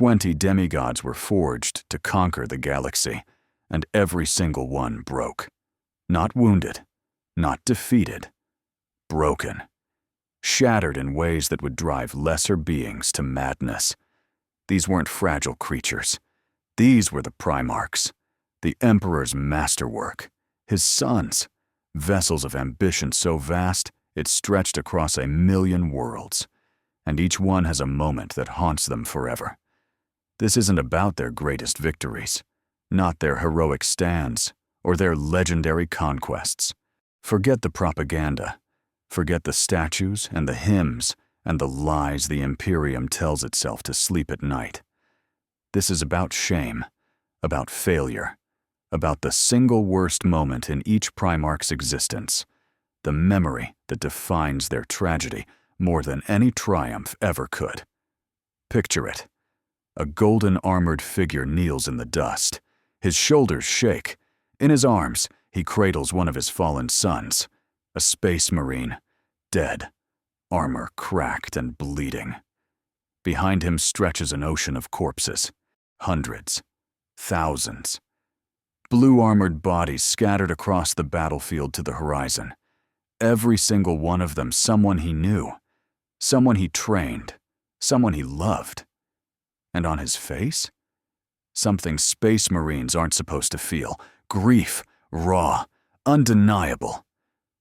20 demigods were forged to conquer the galaxy, and every single one broke. Not wounded, not defeated, broken. Shattered in ways that would drive lesser beings to madness. These weren't fragile creatures. These were the Primarchs, the Emperor's masterwork, his sons, vessels of ambition so vast it stretched across 1,000,000 worlds, and each one has a moment that haunts them forever. This isn't about their greatest victories, not their heroic stands or their legendary conquests. Forget the propaganda. Forget the statues and the hymns and the lies the Imperium tells itself to sleep at night. This is about shame, about failure, about the single worst moment in each Primarch's existence, the memory that defines their tragedy more than any triumph ever could. Picture it. A golden armored figure kneels in the dust. His shoulders shake. In his arms, he cradles one of his fallen sons, a space marine, dead, armor cracked and bleeding. Behind him stretches an ocean of corpses, hundreds, thousands. Blue-armored bodies scattered across the battlefield to the horizon. Every single one of them someone he knew, someone he trained, someone he loved. And on his face? Something space marines aren't supposed to feel. Grief, raw, undeniable.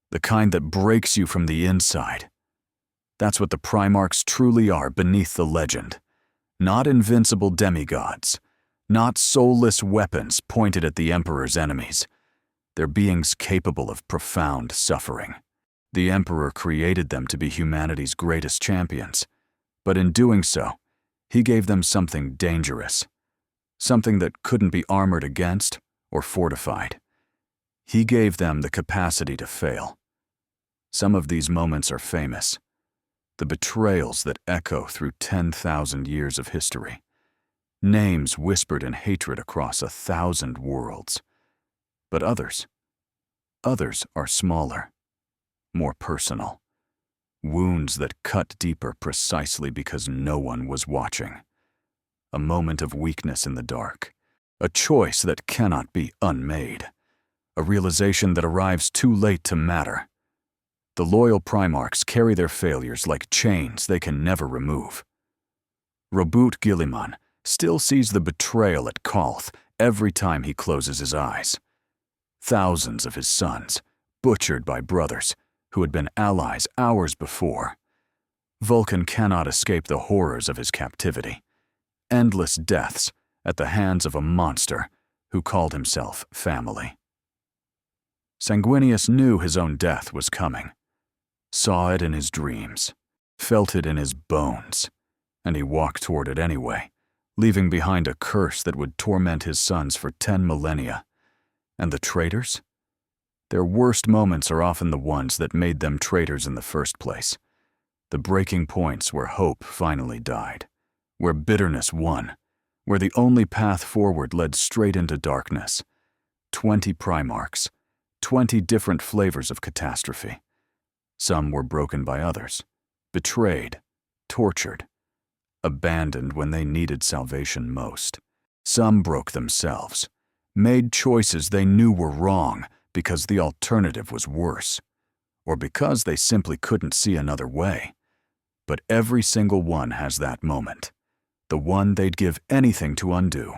The kind that breaks you from the inside. That's what the Primarchs truly are beneath the legend. Not invincible demigods. Not soulless weapons pointed at the Emperor's enemies. They're beings capable of profound suffering. The Emperor created them to be humanity's greatest champions. But in doing so, he gave them something dangerous. Something that couldn't be armored against or fortified. He gave them the capacity to fail. Some of these moments are famous. The betrayals that echo through 10,000 years of history. Names whispered in hatred across 1,000 worlds. But others are smaller, more personal. Wounds that cut deeper precisely because no one was watching. A moment of weakness in the dark. A choice that cannot be unmade. A realization that arrives too late to matter. The loyal Primarchs carry their failures like chains they can never remove. Roboute Guilliman still sees the betrayal at Calth every time he closes his eyes. Thousands of his sons, butchered by brothers who had been allies hours before. Vulkan cannot escape the horrors of his captivity. Endless deaths at the hands of a monster who called himself family. Sanguinius knew his own death was coming. Saw it in his dreams, felt it in his bones, and he walked toward it anyway, leaving behind a curse that would torment his sons for 10 millennia. And the traitors? Their worst moments are often the ones that made them traitors in the first place. The breaking points where hope finally died, where bitterness won, where the only path forward led straight into darkness. 20 Primarchs, 20 different flavors of catastrophe. Some were broken by others, betrayed, tortured, abandoned when they needed salvation most. Some broke themselves, made choices they knew were wrong because the alternative was worse, or because they simply couldn't see another way. But every single one has that moment, the one they'd give anything to undo,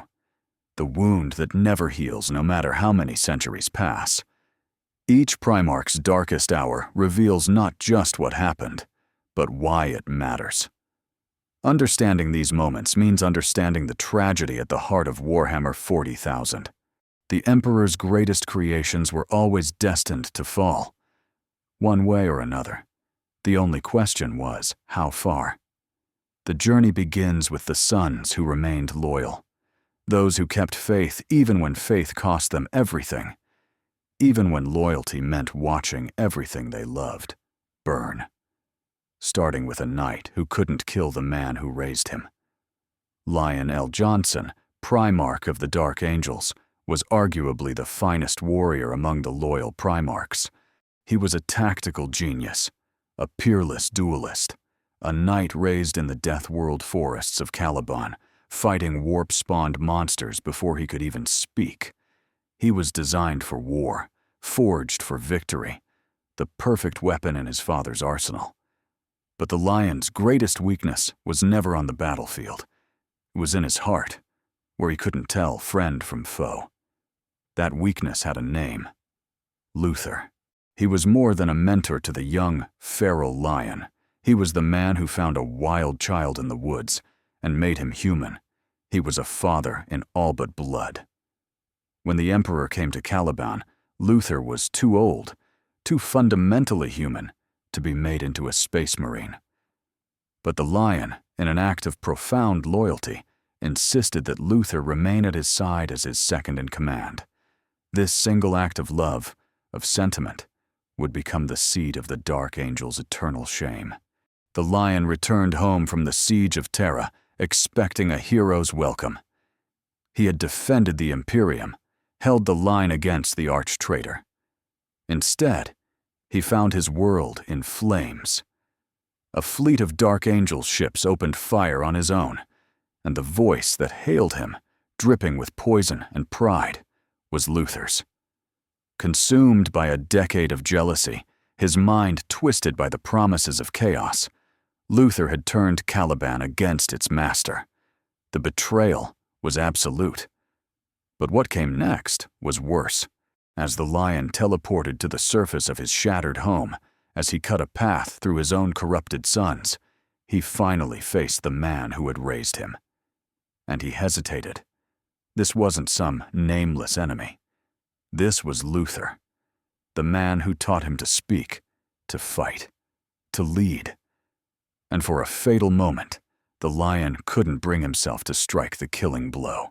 the wound that never heals no matter how many centuries pass. Each Primarch's darkest hour reveals not just what happened, but why it matters. Understanding these moments means understanding the tragedy at the heart of Warhammer 40,000. The Emperor's greatest creations were always destined to fall. One way or another. The only question was, how far? The journey begins with the sons who remained loyal. Those who kept faith even when faith cost them everything. Even when loyalty meant watching everything they loved burn. Starting with a knight who couldn't kill the man who raised him. Lionel Johnson, Primarch of the Dark Angels, was arguably the finest warrior among the loyal Primarchs. He was a tactical genius, a peerless duelist, a knight raised in the Death World forests of Caliban, fighting warp-spawned monsters before he could even speak. He was designed for war, forged for victory, the perfect weapon in his father's arsenal. But the lion's greatest weakness was never on the battlefield. It was in his heart, where he couldn't tell friend from foe. That weakness had a name: Luther. He was more than a mentor to the young, feral lion. He was the man who found a wild child in the woods and made him human. He was a father in all but blood. When the Emperor came to Caliban, Luther was too old, too fundamentally human, to be made into a space marine. But the lion, in an act of profound loyalty, insisted that Luther remain at his side as his second in command. This single act of love, of sentiment, would become the seed of the Dark Angel's eternal shame. The lion returned home from the siege of Terra, expecting a hero's welcome. He had defended the Imperium, held the line against the arch-traitor. Instead, he found his world in flames. A fleet of Dark Angel's ships opened fire on his own, and the voice that hailed him, dripping with poison and pride, was Luther's. Consumed by a decade of jealousy, his mind twisted by the promises of chaos, Luther had turned Caliban against its master. The betrayal was absolute. But what came next was worse. As the lion teleported to the surface of his shattered home, as he cut a path through his own corrupted sons, he finally faced the man who had raised him. And he hesitated. This wasn't some nameless enemy. This was Luther, the man who taught him to speak, to fight, to lead. And for a fatal moment, the lion couldn't bring himself to strike the killing blow.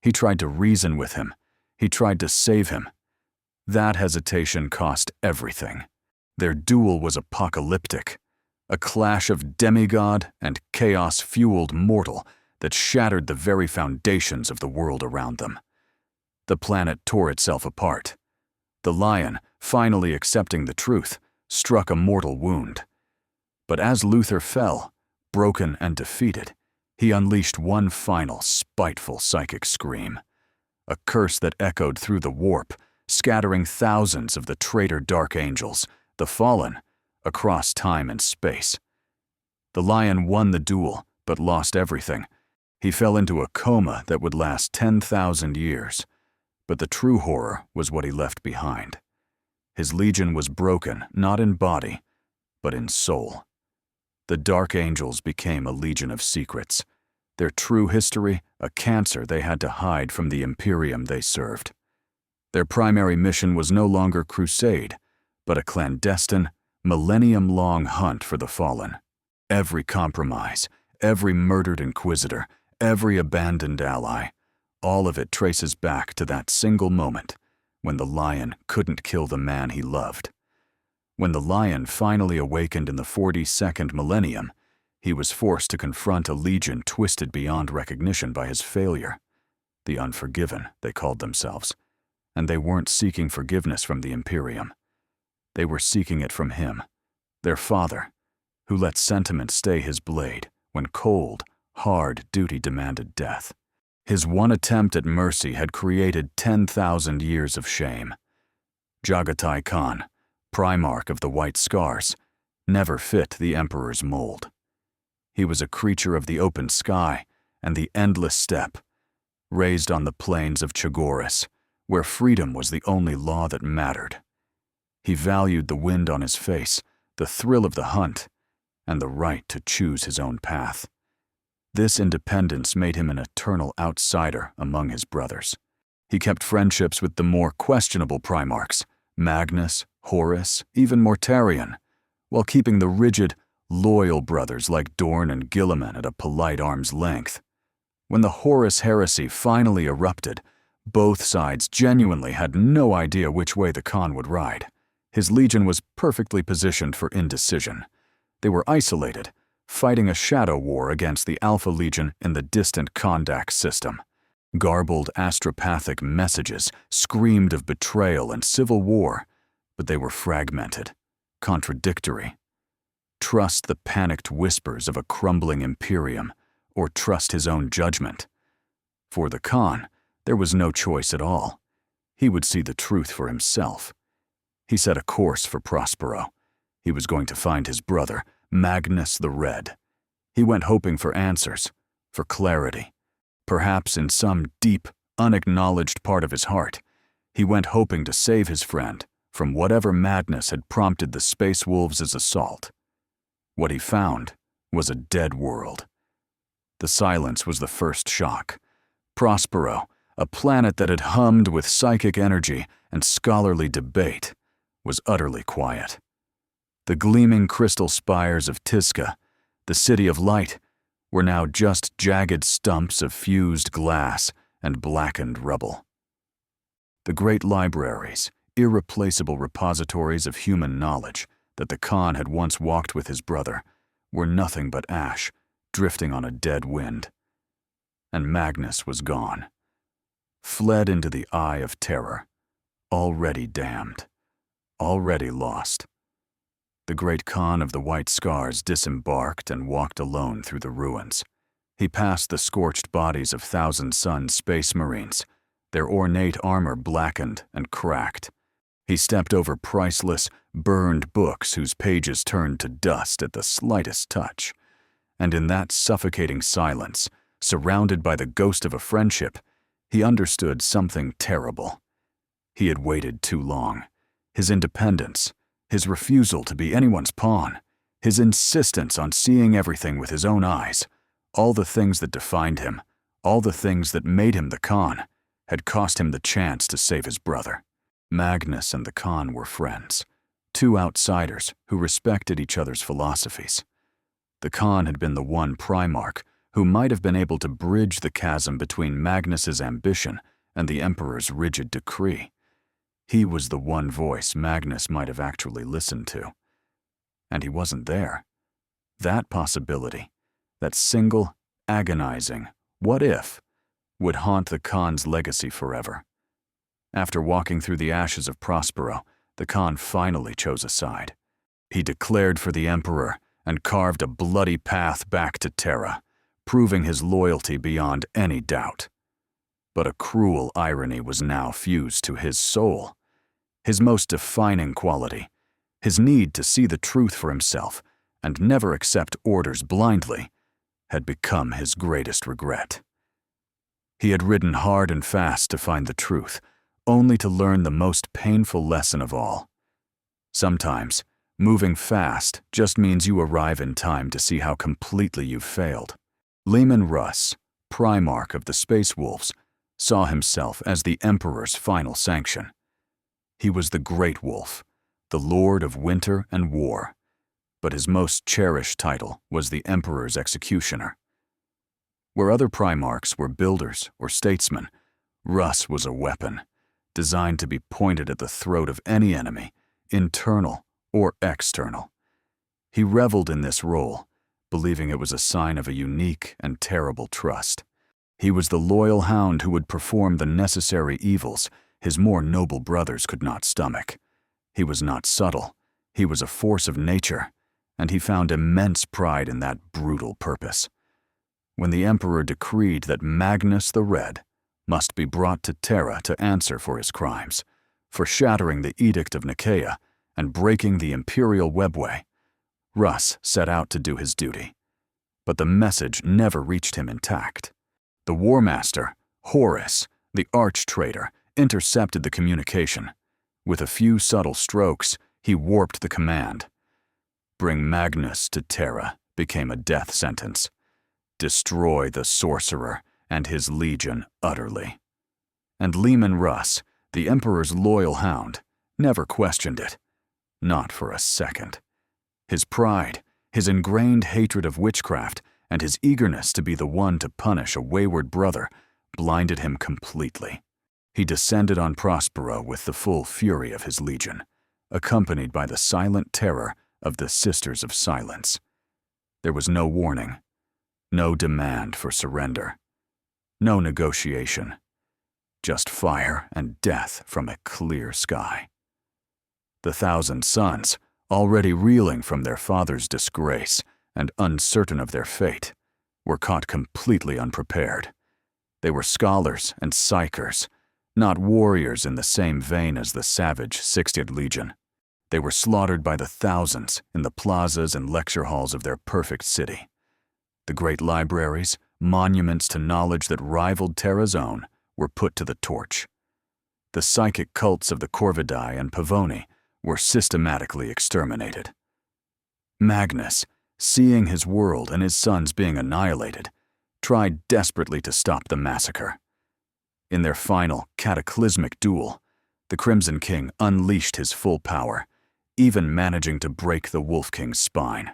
He tried to reason with him. He tried to save him. That hesitation cost everything. Their duel was apocalyptic, a clash of demigod and chaos-fueled mortal that shattered the very foundations of the world around them. The planet tore itself apart. The lion, finally accepting the truth, struck a mortal wound. But as Luther fell, broken and defeated, he unleashed one final, spiteful psychic scream, a curse that echoed through the warp, scattering thousands of the traitor Dark Angels, the fallen, across time and space. The lion won the duel, but lost everything. He fell into a coma that would last 10,000 years. But the true horror was what he left behind. His legion was broken, not in body, but in soul. The Dark Angels became a legion of secrets, their true history a cancer they had to hide from the Imperium they served. Their primary mission was no longer crusade, but a clandestine, millennium-long hunt for the fallen. Every compromise, every murdered inquisitor, every abandoned ally, all of it traces back to that single moment when the lion couldn't kill the man he loved. When the lion finally awakened in the 42nd millennium, he was forced to confront a legion twisted beyond recognition by his failure. The Unforgiven, they called themselves, and they weren't seeking forgiveness from the Imperium. They were seeking it from him, their father, who let sentiment stay his blade when cold, hard duty demanded death. His one attempt at mercy had created 10,000 years of shame. Jagatai Khan, Primarch of the White Scars, never fit the Emperor's mold. He was a creature of the open sky and the endless steppe, raised on the plains of Chagoris, where freedom was the only law that mattered. He valued the wind on his face, the thrill of the hunt, and the right to choose his own path. This independence made him an eternal outsider among his brothers. He kept friendships with the more questionable Primarchs, Magnus, Horus, even Mortarion, while keeping the rigid, loyal brothers like Dorn and Guilliman at a polite arm's length. When the Horus heresy finally erupted, both sides genuinely had no idea which way the Khan would ride. His legion was perfectly positioned for indecision. They were isolated, fighting a shadow war against the Alpha Legion in the distant Kondak system. Garbled astropathic messages screamed of betrayal and civil war, but they were fragmented, contradictory. Trust the panicked whispers of a crumbling Imperium, or trust his own judgment. For the Khan, there was no choice at all. He would see the truth for himself. He set a course for Prospero. He was going to find his brother, Magnus the Red. He went hoping for answers, for clarity. Perhaps in some deep, unacknowledged part of his heart, he went hoping to save his friend from whatever madness had prompted the Space Wolves' assault. What he found was a dead world. The silence was the first shock. Prospero, a planet that had hummed with psychic energy and scholarly debate, was utterly quiet. The gleaming crystal spires of Tisca, the city of light, were now just jagged stumps of fused glass and blackened rubble. The great libraries, irreplaceable repositories of human knowledge that the Khan had once walked with his brother, were nothing but ash, drifting on a dead wind. And Magnus was gone, fled into the eye of terror, already damned, already lost. The great Khan of the White Scars disembarked and walked alone through the ruins. He passed the scorched bodies of Thousand Sun Space Marines, their ornate armor blackened and cracked. He stepped over priceless, burned books whose pages turned to dust at the slightest touch. And in that suffocating silence, surrounded by the ghost of a friendship, he understood something terrible. He had waited too long. His independence, his refusal to be anyone's pawn, his insistence on seeing everything with his own eyes, all the things that defined him, all the things that made him the Khan, had cost him the chance to save his brother. Magnus and the Khan were friends, two outsiders who respected each other's philosophies. The Khan had been the one Primarch who might have been able to bridge the chasm between Magnus's ambition and the Emperor's rigid decree. He was the one voice Magnus might have actually listened to. And he wasn't there. That possibility, that single, agonizing "what if," would haunt the Khan's legacy forever. After walking through the ashes of Prospero, the Khan finally chose a side. He declared for the Emperor and carved a bloody path back to Terra, proving his loyalty beyond any doubt. But a cruel irony was now fused to his soul. His most defining quality, his need to see the truth for himself and never accept orders blindly, had become his greatest regret. He had ridden hard and fast to find the truth, only to learn the most painful lesson of all. Sometimes, moving fast just means you arrive in time to see how completely you've failed. Leman Russ, Primarch of the Space Wolves, saw himself as the Emperor's final sanction. He was the Great Wolf, the Lord of Winter and War, but his most cherished title was the Emperor's Executioner. Where other Primarchs were builders or statesmen, Russ was a weapon, designed to be pointed at the throat of any enemy, internal or external. He reveled in this role, believing it was a sign of a unique and terrible trust. He was the loyal hound who would perform the necessary evils his more noble brothers could not stomach. He was not subtle. He was a force of nature, and he found immense pride in that brutal purpose. When the Emperor decreed that Magnus the Red must be brought to Terra to answer for his crimes, for shattering the Edict of Nicaea and breaking the Imperial webway, Russ set out to do his duty. But the message never reached him intact. The War Master, Horus, the arch-traitor, intercepted the communication. With a few subtle strokes, he warped the command. Bring Magnus to Terra became a death sentence. Destroy the sorcerer and his legion utterly. And Leman Russ, the Emperor's loyal hound, never questioned it. Not for a second. His pride, his ingrained hatred of witchcraft, and his eagerness to be the one to punish a wayward brother blinded him completely. He descended on Prospero with the full fury of his legion, accompanied by the silent terror of the Sisters of Silence. There was no warning, no demand for surrender, no negotiation, just fire and death from a clear sky. The Thousand Suns, already reeling from their father's disgrace and uncertain of their fate, were caught completely unprepared. They were scholars and psychers, not warriors in the same vein as the savage 60th Legion. They were slaughtered by the thousands in the plazas and lecture halls of their perfect city. The great libraries, monuments to knowledge that rivaled Terra's own, were put to the torch. The psychic cults of the Corvidae and Pavoni were systematically exterminated. Magnus, seeing his world and his sons being annihilated, tried desperately to stop the massacre. In their final, cataclysmic duel, the Crimson King unleashed his full power, even managing to break the Wolf King's spine.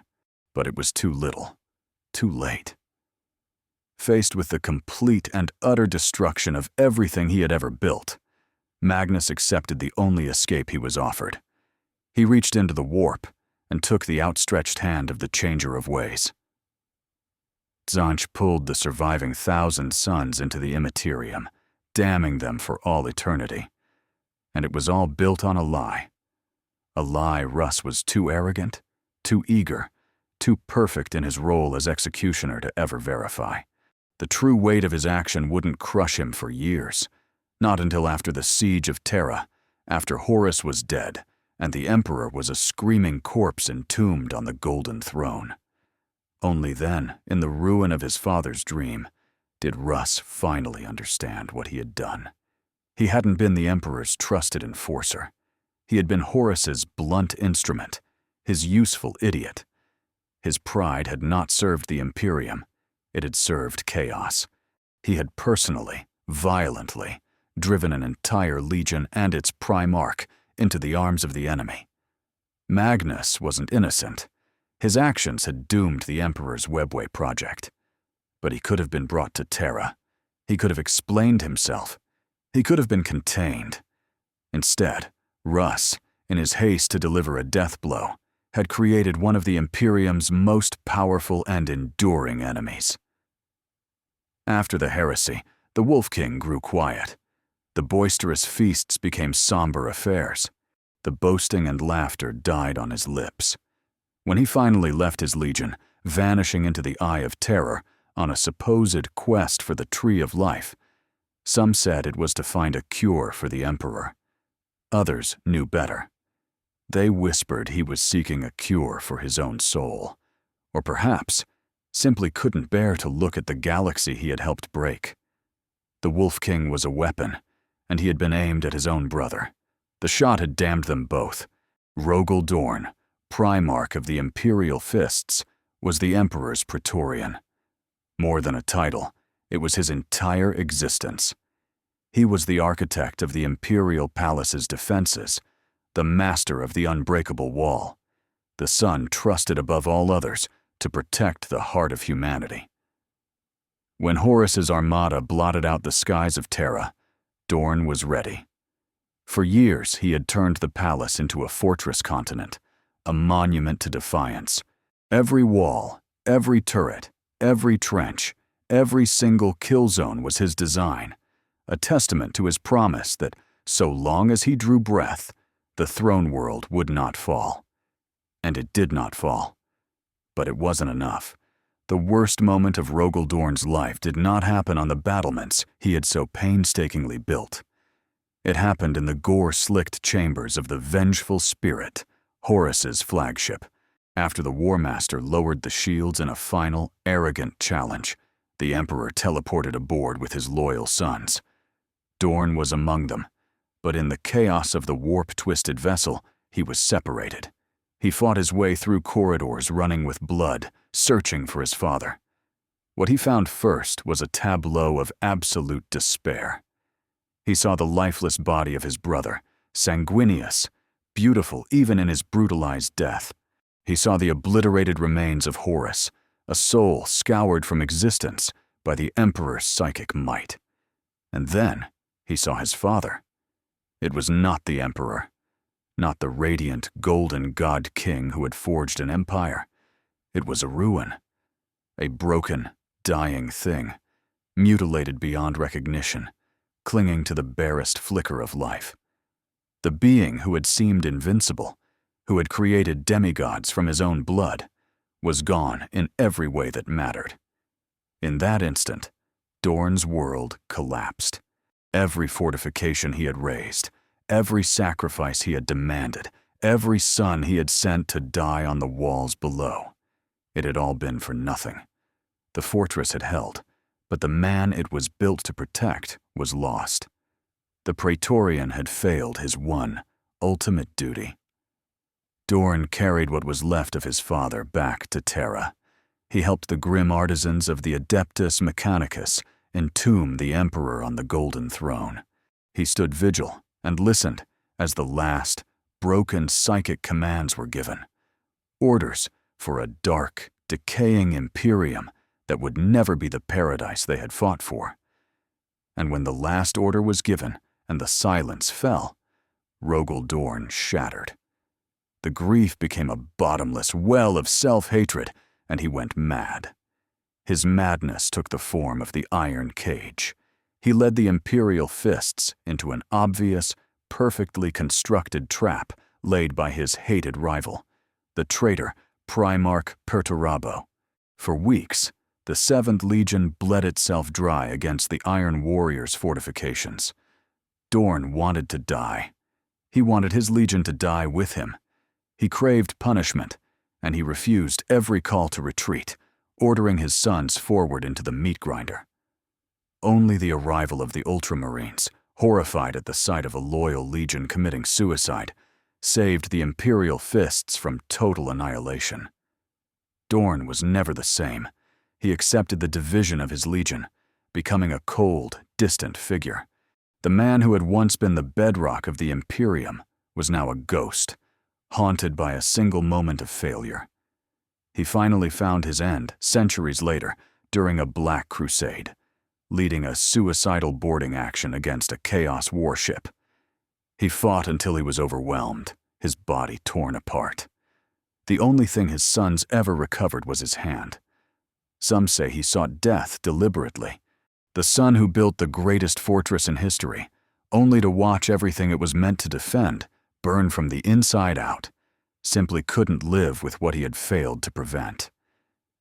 But it was too little, too late. Faced with the complete and utter destruction of everything he had ever built, Magnus accepted the only escape he was offered. He reached into the warp and took the outstretched hand of the Changer of Ways. Tzaanch pulled the surviving 1,000 sons into the Imperium, damning them for all eternity. And it was all built on a lie. A lie Russ was too arrogant, too eager, too perfect in his role as executioner to ever verify. The true weight of his action wouldn't crush him for years, not until after the siege of Terra, after Horus was dead, and the Emperor was a screaming corpse entombed on the Golden Throne. Only then, in the ruin of his father's dream, did Russ finally understand what he had done. He hadn't been the Emperor's trusted enforcer. He had been Horus's blunt instrument, his useful idiot. His pride had not served the Imperium. It had served chaos. He had personally, violently, driven an entire legion and its Primarch into the arms of the enemy. Magnus wasn't innocent. His actions had doomed the Emperor's Webway project. But he could have been brought to Terra. He could have explained himself. He could have been contained. Instead, Russ, in his haste to deliver a death blow, had created one of the Imperium's most powerful and enduring enemies. After the heresy, the Wolf King grew quiet. The boisterous feasts became somber affairs. The boasting and laughter died on his lips. When he finally left his legion, vanishing into the Eye of Terror on a supposed quest for the Tree of Life, some said it was to find a cure for the Emperor. Others knew better. They whispered he was seeking a cure for his own soul, or perhaps simply couldn't bear to look at the galaxy he had helped break. The Wolf King was a weapon, and he had been aimed at his own brother. The shot had damned them both. Rogel Dorn, Primarch of the Imperial Fists, was the Emperor's Praetorian. More than a title, it was his entire existence. He was the architect of the Imperial Palace's defenses, the master of the unbreakable wall, the son trusted above all others to protect the heart of humanity. When Horus's armada blotted out the skies of Terra, Dorn was ready. For years he had turned the palace into a fortress continent, a monument to defiance. Every wall, every turret, every trench, every single kill zone was his design, a testament to his promise that so long as he drew breath, the throne world would not fall. And it did not fall. But it wasn't enough. The worst moment of Rogel Dorn's life did not happen on the battlements he had so painstakingly built. It happened in the gore-slicked chambers of the Vengeful Spirit, Horus's flagship. After the War Master lowered the shields in a final, arrogant challenge, the Emperor teleported aboard with his loyal sons. Dorn was among them, but in the chaos of the warp-twisted vessel, he was separated. He fought his way through corridors running with blood, searching for his father. What he found first was a tableau of absolute despair. He saw the lifeless body of his brother, Sanguinius, beautiful even in his brutalized death. He saw the obliterated remains of Horus, a soul scoured from existence by the Emperor's psychic might. And then he saw his father. It was not the Emperor, not the radiant, golden god king who had forged an empire. It was a ruin, a broken, dying thing, mutilated beyond recognition, clinging to the barest flicker of life. The being who had seemed invincible, who had created demigods from his own blood, was gone in every way that mattered. In that instant, Dorn's world collapsed. Every fortification he had raised, every sacrifice he had demanded, every son he had sent to die on the walls below, it had all been for nothing. The fortress had held, but the man it was built to protect was lost. The Praetorian had failed his one, ultimate duty. Dorn carried what was left of his father back to Terra. He helped the grim artisans of the Adeptus Mechanicus entomb the Emperor on the Golden Throne. He stood vigil and listened as the last, broken psychic commands were given. Orders for a dark, decaying Imperium that would never be the paradise they had fought for. And when the last order was given and the silence fell, Rogal Dorn shattered. The grief became a bottomless well of self-hatred, and he went mad. His madness took the form of the Iron Cage. He led the Imperial fists into an obvious, perfectly constructed trap laid by his hated rival, the traitor Primarch Perturabo. For weeks, the 7th Legion bled itself dry against the Iron Warriors' fortifications. Dorn wanted to die. He wanted his legion to die with him. He craved punishment, and he refused every call to retreat, ordering his sons forward into the meat grinder. Only the arrival of the Ultramarines, horrified at the sight of a loyal legion committing suicide, saved the Imperial fists from total annihilation. Dorn was never the same. He accepted the division of his legion, becoming a cold, distant figure. The man who had once been the bedrock of the Imperium was now a ghost, haunted by a single moment of failure. He finally found his end, centuries later, during a Black Crusade, leading a suicidal boarding action against a Chaos warship. He fought until he was overwhelmed, his body torn apart. The only thing his sons ever recovered was his hand. Some say he sought death deliberately. The son who built the greatest fortress in history, only to watch everything it was meant to defend burn from the inside out, simply couldn't live with what he had failed to prevent.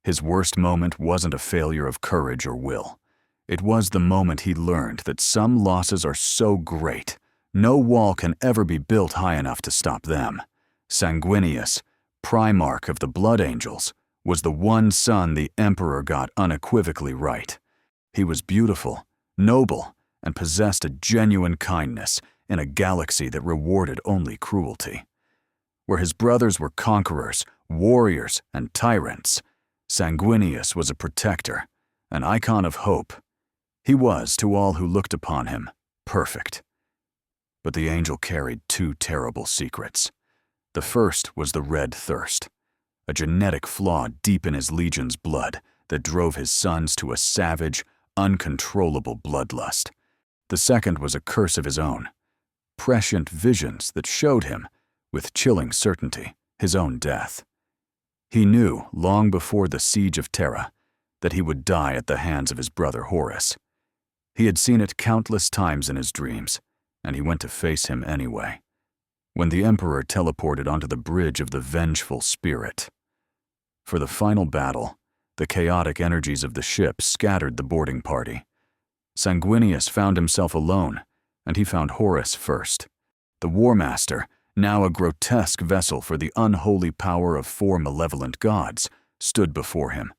His worst moment wasn't a failure of courage or will. It was the moment he learned that some losses are so great, no wall can ever be built high enough to stop them. Sanguinius, Primarch of the Blood Angels, was the one son the Emperor got unequivocally right. He was beautiful, noble, and possessed a genuine kindness in a galaxy that rewarded only cruelty. Where his brothers were conquerors, warriors, and tyrants, Sanguinius was a protector, an icon of hope. He was, to all who looked upon him, perfect. But the angel carried two terrible secrets. The first was the red thirst, a genetic flaw deep in his legion's blood that drove his sons to a savage, uncontrollable bloodlust. The second was a curse of his own, prescient visions that showed him, with chilling certainty, his own death. He knew, long before the siege of Terra, that he would die at the hands of his brother Horus. He had seen it countless times in his dreams, and he went to face him anyway. When the Emperor teleported onto the bridge of the vengeful spirit. For the final battle, the chaotic energies of the ship scattered the boarding party. Sanguinius found himself alone, and he found Horus first. The War Master, now a grotesque vessel for the unholy power of 4 malevolent gods, stood before him.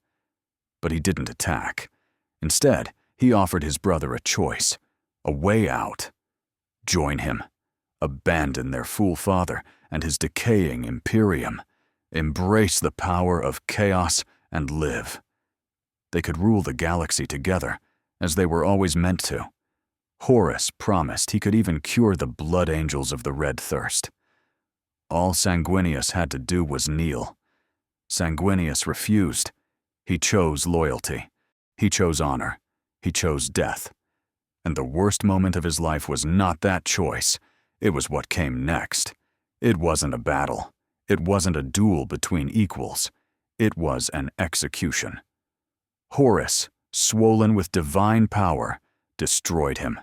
But he didn't attack. Instead, he offered his brother a choice, a way out. Join him. Abandon their fool father and his decaying Imperium. Embrace the power of chaos and live. They could rule the galaxy together, as they were always meant to. Horus promised he could even cure the blood angels of the red thirst. All Sanguinius had to do was kneel. Sanguinius refused. He chose loyalty. He chose honor. He chose death. And the worst moment of his life was not that choice. It was what came next. It wasn't a battle. It wasn't a duel between equals. It was an execution. Horus, swollen with divine power, destroyed him.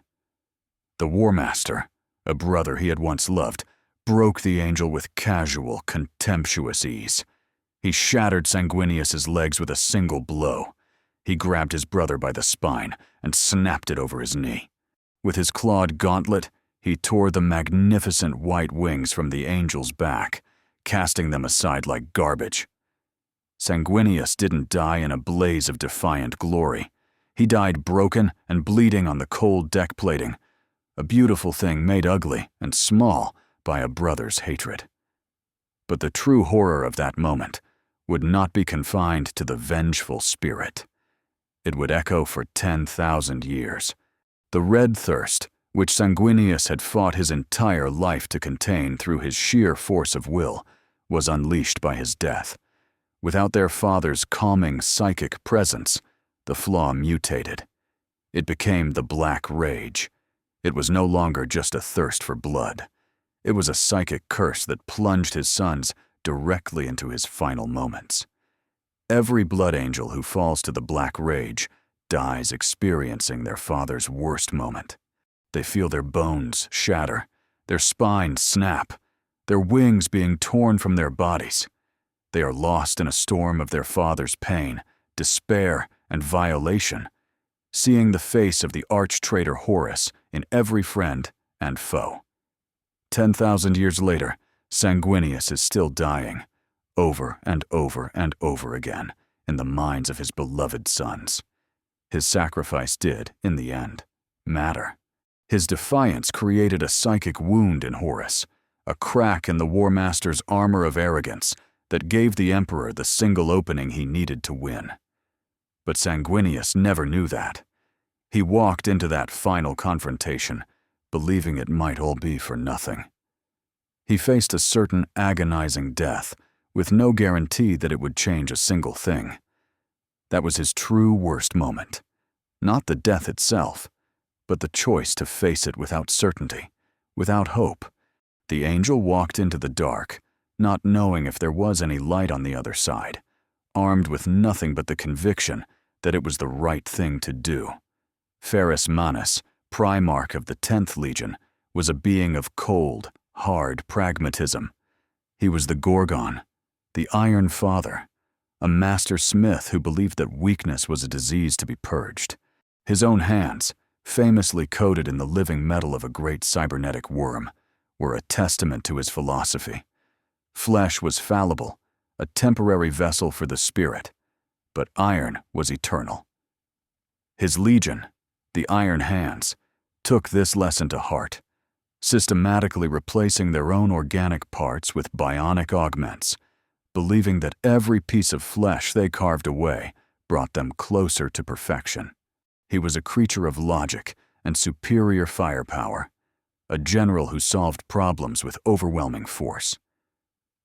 The War Master, a brother he had once loved, broke the angel with casual, contemptuous ease. He shattered Sanguinius's legs with a single blow. He grabbed his brother by the spine and snapped it over his knee. With his clawed gauntlet, he tore the magnificent white wings from the angel's back, casting them aside like garbage. Sanguinius didn't die in a blaze of defiant glory. He died broken and bleeding on the cold deck plating, a beautiful thing made ugly and small by a brother's hatred. But the true horror of that moment would not be confined to the vengeful spirit. It would echo for 10,000 years. The red thirst, which Sanguinius had fought his entire life to contain through his sheer force of will, was unleashed by his death. Without their father's calming psychic presence, the flaw mutated. It became the Black Rage. It was no longer just a thirst for blood. It was a psychic curse that plunged his sons directly into his final moments. Every blood angel who falls to the Black Rage dies experiencing their father's worst moment. They feel their bones shatter, their spines snap, their wings being torn from their bodies. They are lost in a storm of their father's pain, despair, and violation, seeing the face of the arch-traitor Horus in every friend and foe. 10,000 years later, Sanguinius is still dying, over and over and over again, in the minds of his beloved sons. His sacrifice did, in the end, matter. His defiance created a psychic wound in Horus, a crack in the War Master's armor of arrogance that gave the Emperor the single opening he needed to win. But Sanguinius never knew that. He walked into that final confrontation, believing it might all be for nothing. He faced a certain agonizing death, with no guarantee that it would change a single thing. That was his true worst moment. Not the death itself, but the choice to face it without certainty, without hope. The angel walked into the dark, not knowing if there was any light on the other side, armed with nothing but the conviction that it was the right thing to do. Ferrus Manus, Primarch of the 10th Legion, was a being of cold, hard pragmatism. He was the Gorgon, the Iron Father, a master smith who believed that weakness was a disease to be purged. His own hands, famously coated in the living metal of a great cybernetic worm, were a testament to his philosophy. Flesh was fallible, a temporary vessel for the spirit, but iron was eternal. His legion, the Iron Hands, took this lesson to heart, systematically replacing their own organic parts with bionic augments, believing that every piece of flesh they carved away brought them closer to perfection. He was a creature of logic and superior firepower, a general who solved problems with overwhelming force.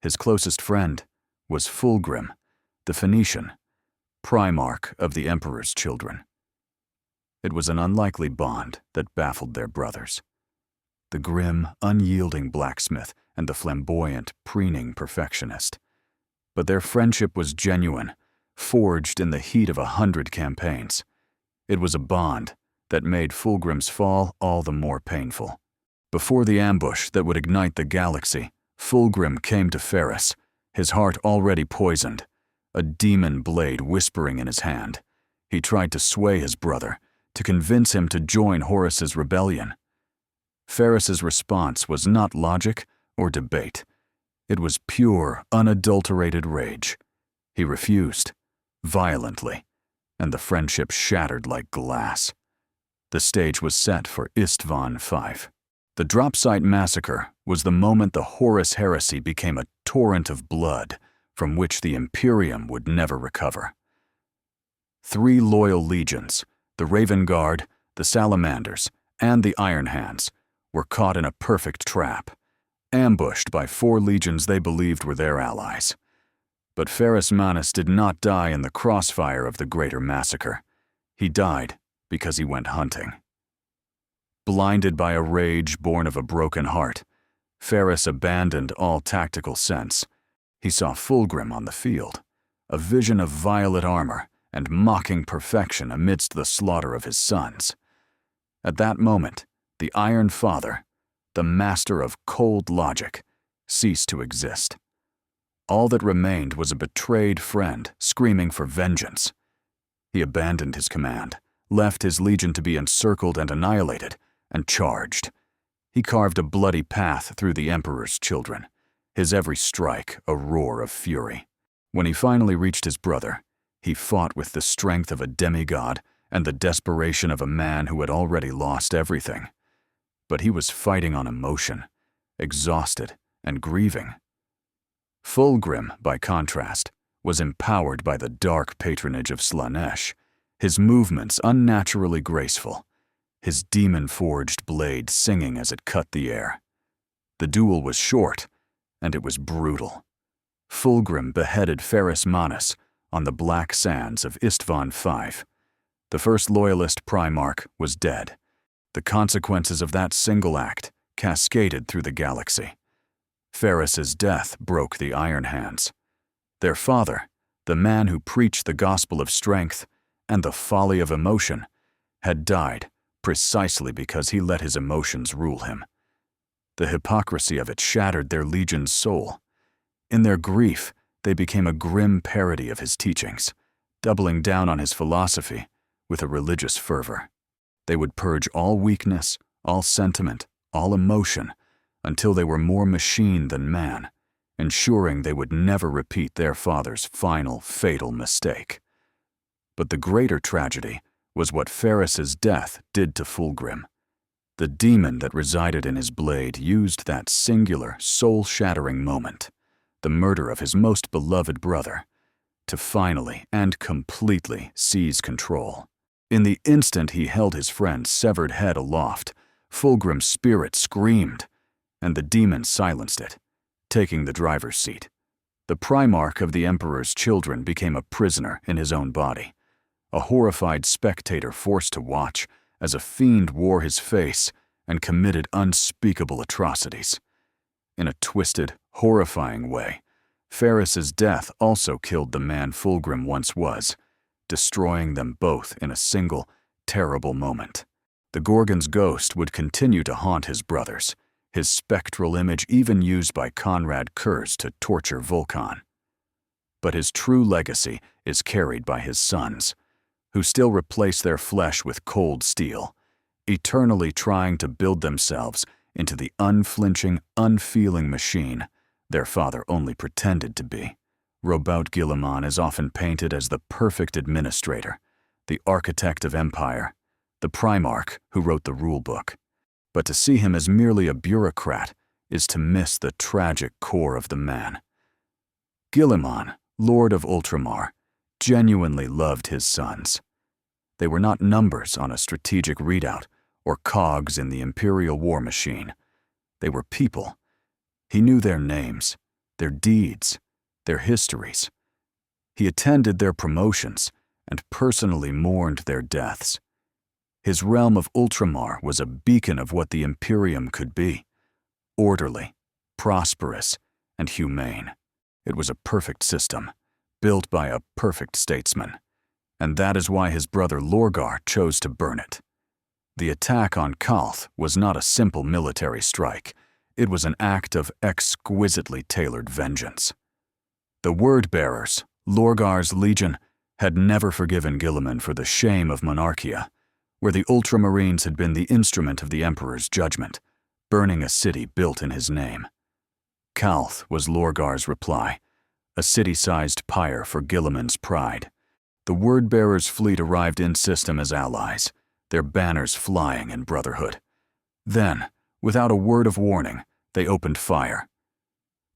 His closest friend was Fulgrim, the Phoenician, Primarch of the Emperor's children. It was an unlikely bond that baffled their brothers. The grim, unyielding blacksmith and the flamboyant, preening perfectionist. But their friendship was genuine, forged in the heat of 100 campaigns. It was a bond that made Fulgrim's fall all the more painful. Before the ambush that would ignite the galaxy, Fulgrim came to Ferrus, his heart already poisoned, a demon blade whispering in his hand. He tried to sway his brother, to convince him to join Horus's rebellion. Ferrus's response was not logic or debate. It was pure, unadulterated rage. He refused, violently, and the friendship shattered like glass. The stage was set for Istvan V. The Dropsite Massacre was the moment the Horus heresy became a torrent of blood from which the Imperium would never recover. 3 loyal legions, the Raven Guard, the Salamanders, and the Iron Hands, were caught in a perfect trap, ambushed by 4 legions they believed were their allies. But Ferrus Manus did not die in the crossfire of the greater massacre. He died because he went hunting. Blinded by a rage born of a broken heart, Ferrus abandoned all tactical sense. He saw Fulgrim on the field, a vision of violet armor and mocking perfection amidst the slaughter of his sons. At that moment, the Iron Father, the master of cold logic, ceased to exist. All that remained was a betrayed friend screaming for vengeance. He abandoned his command, left his legion to be encircled and annihilated, and charged. He carved a bloody path through the Emperor's children, his every strike a roar of fury. When he finally reached his brother, he fought with the strength of a demigod and the desperation of a man who had already lost everything. But he was fighting on emotion, exhausted and grieving. Fulgrim, by contrast, was empowered by the dark patronage of Slaanesh, his movements unnaturally graceful, his demon-forged blade singing as it cut the air. The duel was short, and it was brutal. Fulgrim beheaded Ferrus Manus on the black sands of Istvan V. The first loyalist Primarch was dead. The consequences of that single act cascaded through the galaxy. Ferrus's death broke the Iron Hands. Their father, the man who preached the gospel of strength and the folly of emotion, had died precisely because he let his emotions rule him. The hypocrisy of it shattered their legion's soul. In their grief, they became a grim parody of his teachings, doubling down on his philosophy with a religious fervor. They would purge all weakness, all sentiment, all emotion, until they were more machine than man, ensuring they would never repeat their father's final, fatal mistake. But the greater tragedy was what Ferrus's death did to Fulgrim. The demon that resided in his blade used that singular, soul-shattering moment, the murder of his most beloved brother, to finally and completely seize control. In the instant he held his friend's severed head aloft, Fulgrim's spirit screamed, and the demon silenced it, taking the driver's seat. The Primarch of the Emperor's children became a prisoner in his own body, a horrified spectator forced to watch as a fiend wore his face and committed unspeakable atrocities. In a twisted, horrifying way, Ferrus's death also killed the man Fulgrim once was, destroying them both in a single, terrible moment. The Gorgon's ghost would continue to haunt his brothers, his spectral image even used by Conrad Kurz to torture Vulkan. But his true legacy is carried by his sons, who still replace their flesh with cold steel, eternally trying to build themselves into the unflinching, unfeeling machine their father only pretended to be. Roboute Guilliman is often painted as the perfect administrator, the architect of empire, the Primarch who wrote the rulebook. But to see him as merely a bureaucrat is to miss the tragic core of the man. Guilliman, Lord of Ultramar, genuinely loved his sons. They were not numbers on a strategic readout or cogs in the imperial war machine. They were people. He knew their names, their deeds, their histories. He attended their promotions and personally mourned their deaths. His realm of Ultramar was a beacon of what the Imperium could be: orderly, prosperous, and humane. It was a perfect system, built by a perfect statesman, and that is why his brother Lorgar chose to burn it. The attack on Calth was not a simple military strike. It was an act of exquisitely tailored vengeance. The Word-Bearers, Lorgar's legion, had never forgiven Guilliman for the shame of Monarchia, where the Ultramarines had been the instrument of the Emperor's judgment, burning a city built in his name. Calth was Lorgar's reply, a city-sized pyre for Guilliman's pride. The Word-Bearers' fleet arrived in system as allies, their banners flying in brotherhood. Then, without a word of warning, they opened fire.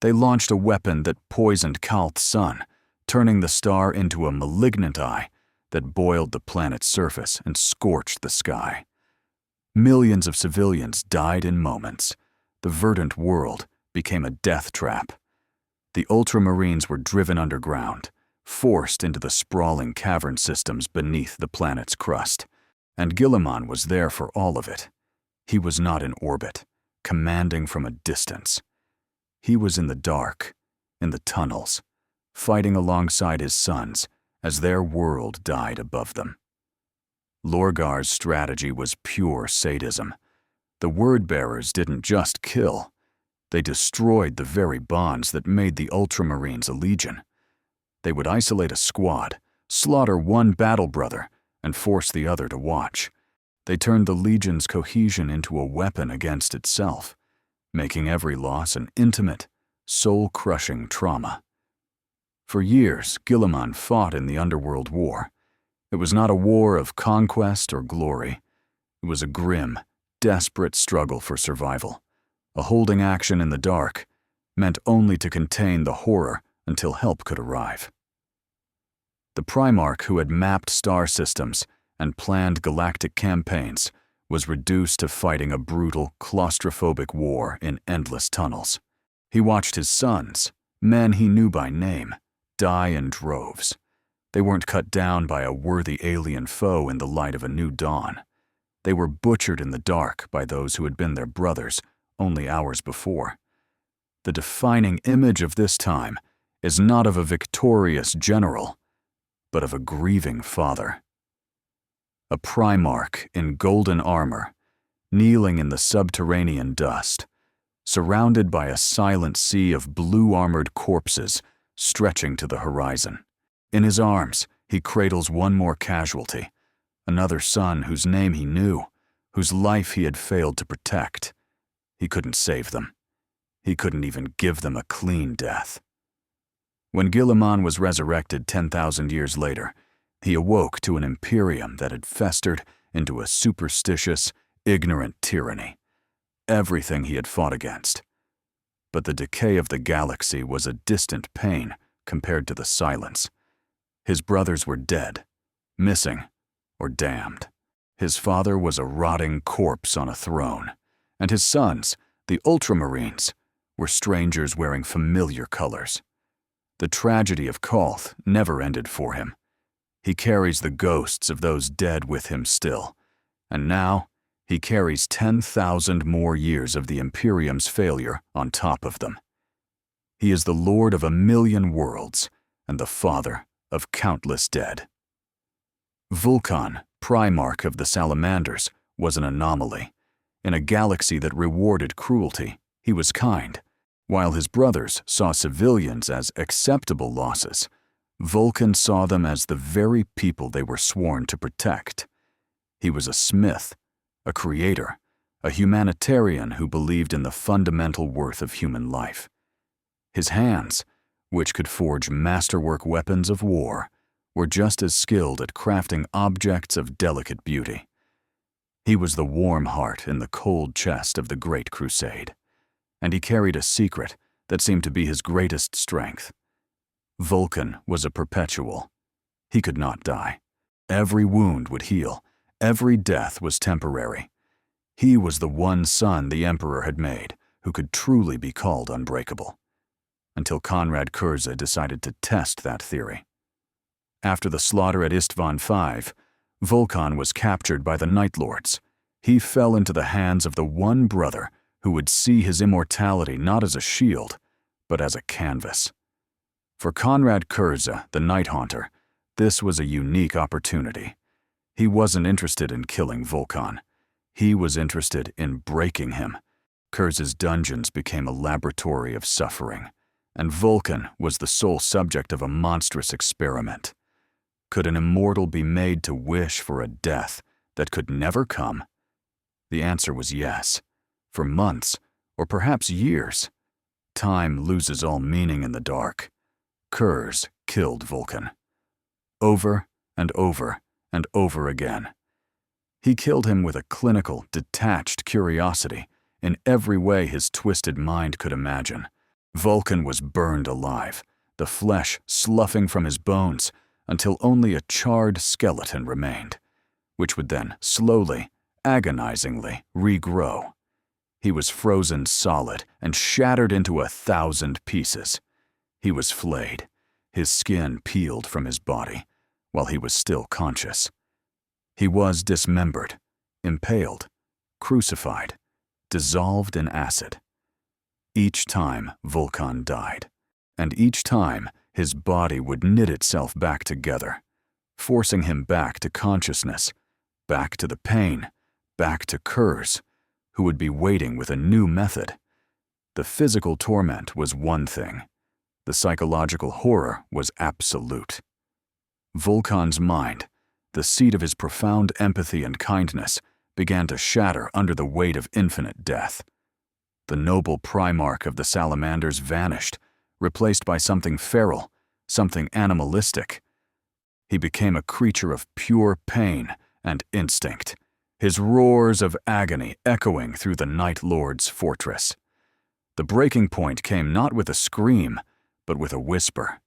They launched a weapon that poisoned Calth's sun, turning the star into a malignant eye that boiled the planet's surface and scorched the sky. Millions of civilians died in moments. The verdant world became a death trap. The Ultramarines were driven underground, forced into the sprawling cavern systems beneath the planet's crust, and Guilliman was there for all of it. He was not in orbit, commanding from a distance. He was in the dark, in the tunnels, fighting alongside his sons as their world died above them. Lorgar's strategy was pure sadism. The Word-Bearers didn't just kill. They destroyed the very bonds that made the Ultramarines a legion. They would isolate a squad, slaughter one battle brother, and force the other to watch. They turned the Legion's cohesion into a weapon against itself, making every loss an intimate, soul-crushing trauma. For years, Guilliman fought in the Underworld War. It was not a war of conquest or glory. It was a grim, desperate struggle for survival, a holding action in the dark, meant only to contain the horror until help could arrive. The Primarch who had mapped star systems and planned galactic campaigns was reduced to fighting a brutal, claustrophobic war in endless tunnels. He watched his sons, men he knew by name, die in droves. They weren't cut down by a worthy alien foe in the light of a new dawn. They were butchered in the dark by those who had been their brothers only hours before. The defining image of this time is not of a victorious general, but of a grieving father. A Primarch in golden armor, kneeling in the subterranean dust, surrounded by a silent sea of blue-armored corpses stretching to the horizon. In his arms, he cradles one more casualty, another son whose name he knew, whose life he had failed to protect. He couldn't save them. He couldn't even give them a clean death. When Guilliman was resurrected 10,000 years later, he awoke to an Imperium that had festered into a superstitious, ignorant tyranny. Everything he had fought against. But the decay of the galaxy was a distant pain compared to the silence. His brothers were dead, missing, or damned. His father was a rotting corpse on a throne, and his sons, the Ultramarines, were strangers wearing familiar colors. The tragedy of Calth never ended for him. He carries the ghosts of those dead with him still, and now he carries 10,000 more years of the Imperium's failure on top of them. He is the lord of 1,000,000 worlds and the father of countless dead. Vulkan, Primarch of the Salamanders, was an anomaly. In a galaxy that rewarded cruelty, he was kind. While his brothers saw civilians as acceptable losses, Vulkan saw them as the very people they were sworn to protect. He was a smith, a creator, a humanitarian who believed in the fundamental worth of human life. His hands, which could forge masterwork weapons of war, were just as skilled at crafting objects of delicate beauty. He was the warm heart in the cold chest of the Great Crusade, and he carried a secret that seemed to be his greatest strength. Vulkan was a perpetual. He could not die. Every wound would heal. Every death was temporary. He was the one son the Emperor had made who could truly be called unbreakable. Until Konrad Curze decided to test that theory. After the slaughter at Istvan V, Vulkan was captured by the Night Lords. He fell into the hands of the one brother who would see his immortality not as a shield, but as a canvas. For Konrad Curze, the Night Haunter, this was a unique opportunity. He wasn't interested in killing Vulkan. He was interested in breaking him. Curze's dungeons became a laboratory of suffering, and Vulkan was the sole subject of a monstrous experiment. Could an immortal be made to wish for a death that could never come? The answer was yes. For months, or perhaps years. Time loses all meaning in the dark. Curze killed Vulkan. Over and over and over again. He killed him with a clinical, detached curiosity in every way his twisted mind could imagine. Vulkan was burned alive, the flesh sloughing from his bones until only a charred skeleton remained, which would then slowly, agonizingly regrow. He was frozen solid and shattered into 1,000 pieces. He was flayed, his skin peeled from his body, while he was still conscious. He was dismembered, impaled, crucified, dissolved in acid. Each time Vulkan died, and each time his body would knit itself back together, forcing him back to consciousness, back to the pain, back to Curze, who would be waiting with a new method. The physical torment was one thing. The psychological horror was absolute. Vulkan's mind, the seat of his profound empathy and kindness, began to shatter under the weight of infinite death. The noble Primarch of the Salamanders vanished, replaced by something feral, something animalistic. He became a creature of pure pain and instinct, his roars of agony echoing through the Night Lord's fortress. The breaking point came not with a scream, but with a whisper.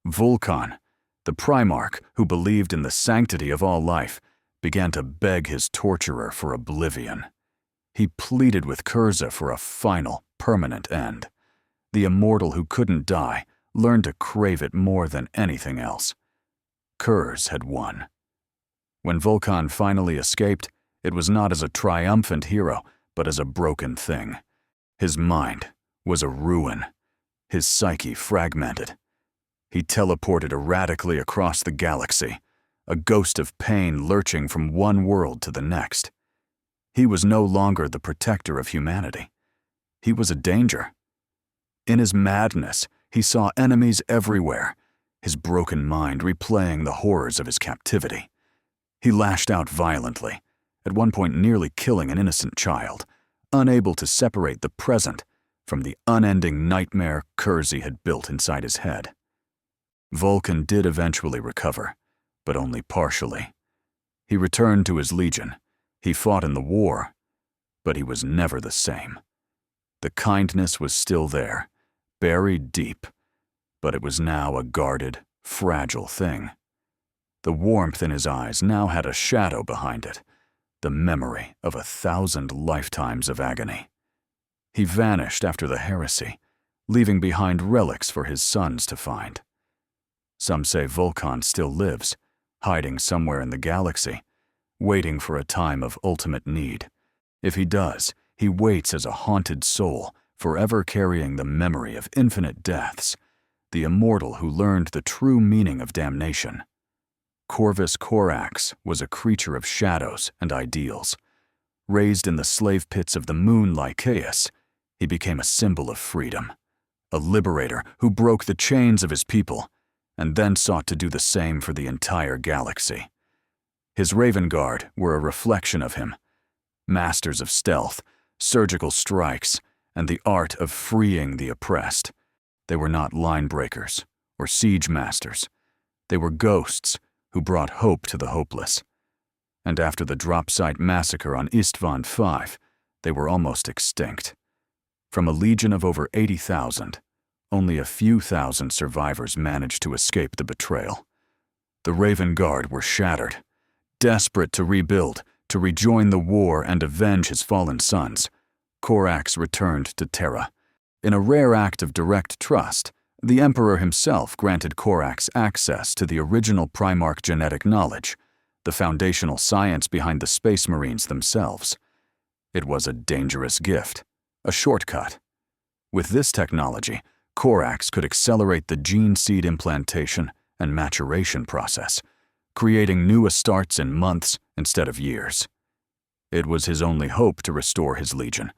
Vulkan, the Primarch who believed in the sanctity of all life, began to beg his torturer for oblivion. He pleaded with Curza for a final, permanent end. The immortal who couldn't die learned to crave it more than anything else. Curz had won. When Vulkan finally escaped, it was not as a triumphant hero, but as a broken thing. His mind was a ruin, his psyche fragmented. He teleported erratically across the galaxy, a ghost of pain lurching from one world to the next. He was no longer the protector of humanity. He was a danger. In his madness, he saw enemies everywhere, his broken mind replaying the horrors of his captivity. He lashed out violently, at one point nearly killing an innocent child, unable to separate the present from the unending nightmare Curzi had built inside his head. Vulkan did eventually recover, but only partially. He returned to his legion. He fought in the war, but he was never the same. The kindness was still there, buried deep, but it was now a guarded, fragile thing. The warmth in his eyes now had a shadow behind it, the memory of 1,000 lifetimes of agony. He vanished after the heresy, leaving behind relics for his sons to find. Some say Vulkan still lives, hiding somewhere in the galaxy, waiting for a time of ultimate need. If he does, he waits as a haunted soul, forever carrying the memory of infinite deaths, the immortal who learned the true meaning of damnation. Corvus Corax was a creature of shadows and ideals. Raised in the slave pits of the moon Lycaeus, he became a symbol of freedom, a liberator who broke the chains of his people, and then sought to do the same for the entire galaxy. His Raven Guard were a reflection of him, masters of stealth, surgical strikes, and the art of freeing the oppressed. They were not line breakers or siege masters. They were ghosts who brought hope to the hopeless. And after the drop site massacre on Istvan V, they were almost extinct. From a legion of over 80,000, only a few thousand survivors managed to escape the betrayal. The Raven Guard were shattered. Desperate to rebuild, to rejoin the war and avenge his fallen sons, Corax returned to Terra. In a rare act of direct trust, the Emperor himself granted Corax access to the original Primarch genetic knowledge, the foundational science behind the Space Marines themselves. It was a dangerous gift, a shortcut. With this technology, Corax could accelerate the gene seed implantation and maturation process, creating new Astartes in months instead of years. It was his only hope to restore his legion,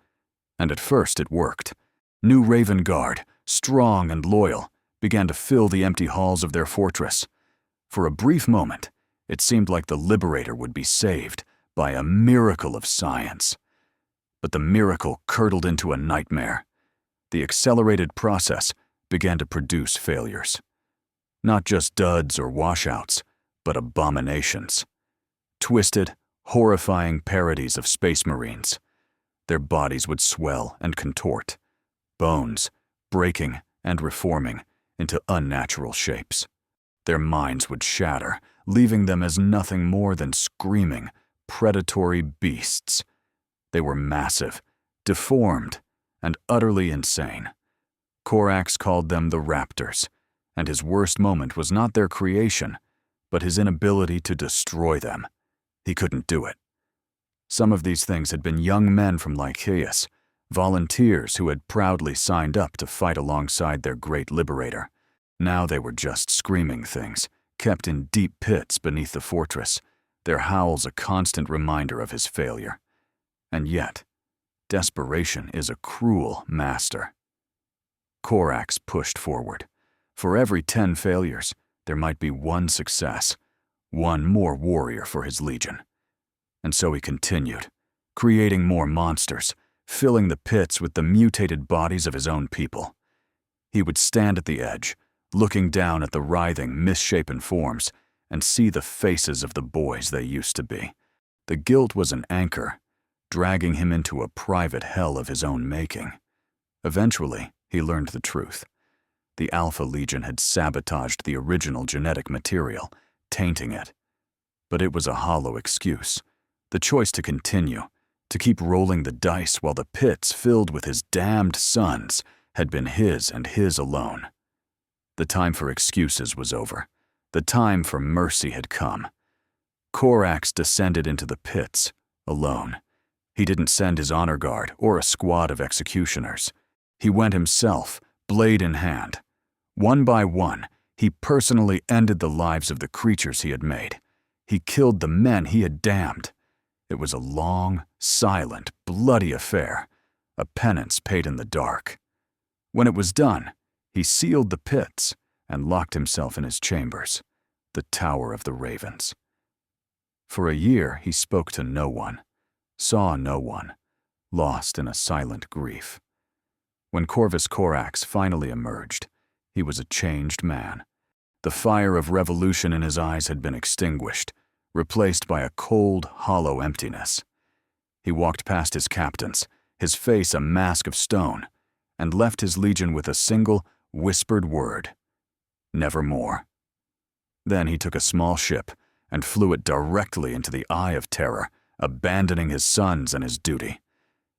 and at first it worked. New Raven Guard, strong and loyal, began to fill the empty halls of their fortress. For a brief moment, it seemed like the Liberator would be saved by a miracle of science. But the miracle curdled into a nightmare. The accelerated process began to produce failures. Not just duds or washouts, but abominations. Twisted, horrifying parodies of Space Marines. Their bodies would swell and contort, bones breaking and reforming into unnatural shapes. Their minds would shatter, leaving them as nothing more than screaming, predatory beasts. They were massive, deformed, and utterly insane. Corax called them the Raptors, and his worst moment was not their creation, but his inability to destroy them. He couldn't do it. Some of these things had been young men from Lycaeus, volunteers who had proudly signed up to fight alongside their great liberator. Now they were just screaming things, kept in deep pits beneath the fortress, their howls a constant reminder of his failure. And yet, desperation is a cruel master. Corax pushed forward. For every 10 failures, There might be one success, one more warrior for his legion. And so he continued, creating more monsters, filling the pits with the mutated bodies of his own people. He would stand at the edge, looking down at the writhing, misshapen forms, and see the faces of the boys they used to be. The guilt was an anchor, dragging him into a private hell of his own making. Eventually, he learned the truth. The Alpha Legion had sabotaged the original genetic material, tainting it. But it was a hollow excuse. The choice to continue, to keep rolling the dice while the pits filled with his damned sons had been his and his alone. The time for excuses was over. The time for mercy had come. Corax descended into the pits, alone. He didn't send his honor guard or a squad of executioners. He went himself, blade in hand. One by one, he personally ended the lives of the creatures he had made. He killed the men he had damned. It was a long, silent, bloody affair, a penance paid in the dark. When it was done, he sealed the pits and locked himself in his chambers, the Tower of the Ravens. For a year he spoke to no one, saw no one, lost in a silent grief. When Corvus Corax finally emerged, he was a changed man. The fire of revolution in his eyes had been extinguished, replaced by a cold, hollow emptiness. He walked past his captains, his face a mask of stone, and left his legion with a single, whispered word: nevermore. Then he took a small ship and flew it directly into the eye of terror, abandoning his sons and his duty.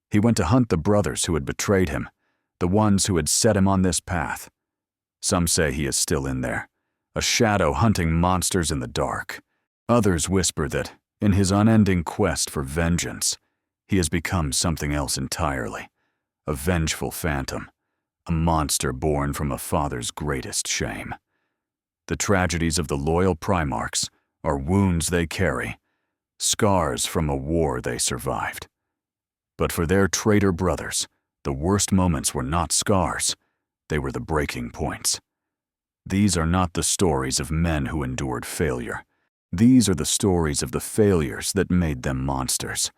He went to hunt the brothers who had betrayed him, the ones who had set him on this path. Some say he is still in there, a shadow hunting monsters in the dark. Others whisper that, in his unending quest for vengeance, he has become something else entirely, a vengeful phantom, a monster born from a father's greatest shame. The tragedies of the loyal Primarchs are wounds they carry, scars from a war they survived. But for their traitor brothers, the worst moments were not scars, they were the breaking points. These are not the stories of men who endured failure. These are the stories of the failures that made them monsters,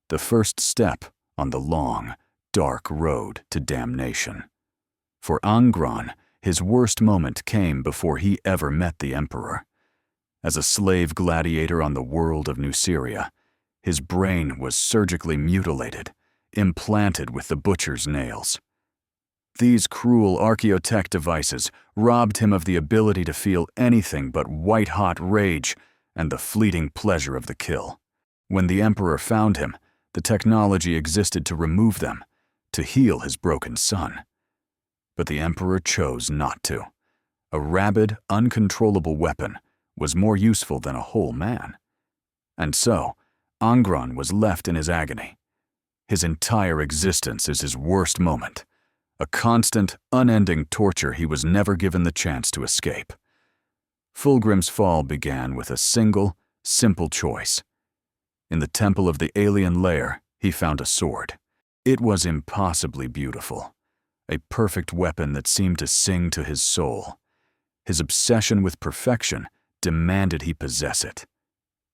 the first step on the long, dark road to damnation. For Angron, his worst moment came before he ever met the Emperor. As a slave gladiator on the world of Nuceria, his brain was surgically mutilated, implanted with the butcher's nails. These cruel archaeotech devices robbed him of the ability to feel anything but white-hot rage and the fleeting pleasure of the kill. When the Emperor found him, the technology existed to remove them, to heal his broken son. But the Emperor chose not to. A rabid, uncontrollable weapon was more useful than a whole man. And so, Angron was left in his agony. His entire existence is his worst moment, a constant, unending torture he was never given the chance to escape. Fulgrim's fall began with a single, simple choice. In the temple of the alien lair, he found a sword. It was impossibly beautiful, a perfect weapon that seemed to sing to his soul. His obsession with perfection demanded he possess it.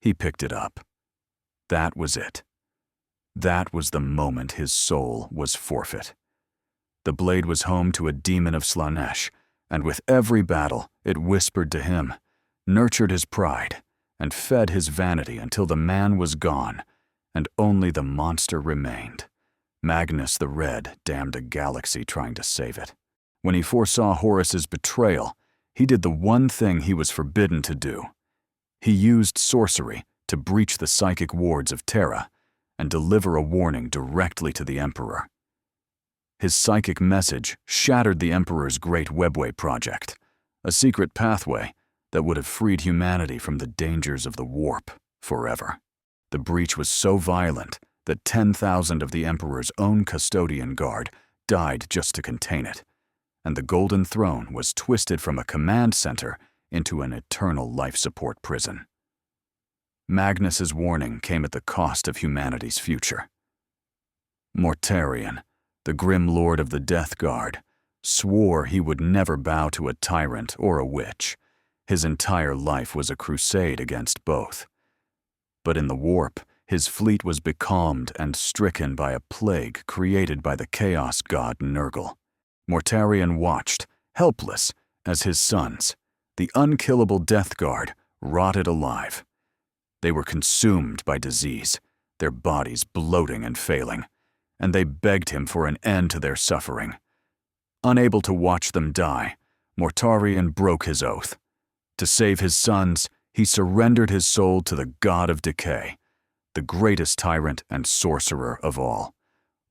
He picked it up. That was it. That was the moment his soul was forfeit. The blade was home to a demon of Slaanesh, and with every battle it whispered to him, nurtured his pride, and fed his vanity until the man was gone, and only the monster remained. Magnus the Red damned a galaxy trying to save it. When he foresaw Horus's betrayal, he did the one thing he was forbidden to do. He used sorcery to breach the psychic wards of Terra and deliver a warning directly to the Emperor. His psychic message shattered the Emperor's great webway project, a secret pathway that would have freed humanity from the dangers of the warp forever. The breach was so violent that 10,000 of the Emperor's own custodian guard died just to contain it, and the Golden Throne was twisted from a command center into an eternal life support prison. Magnus's warning came at the cost of humanity's future. Mortarion, the grim lord of the Death Guard, swore he would never bow to a tyrant or a witch. His entire life was a crusade against both. But in the warp, his fleet was becalmed and stricken by a plague created by the chaos god Nurgle. Mortarion watched, helpless, as his sons, the unkillable Death Guard, rotted alive. They were consumed by disease, their bodies bloating and failing, and they begged him for an end to their suffering. Unable to watch them die, Mortarion broke his oath. To save his sons, he surrendered his soul to the god of decay, the greatest tyrant and sorcerer of all.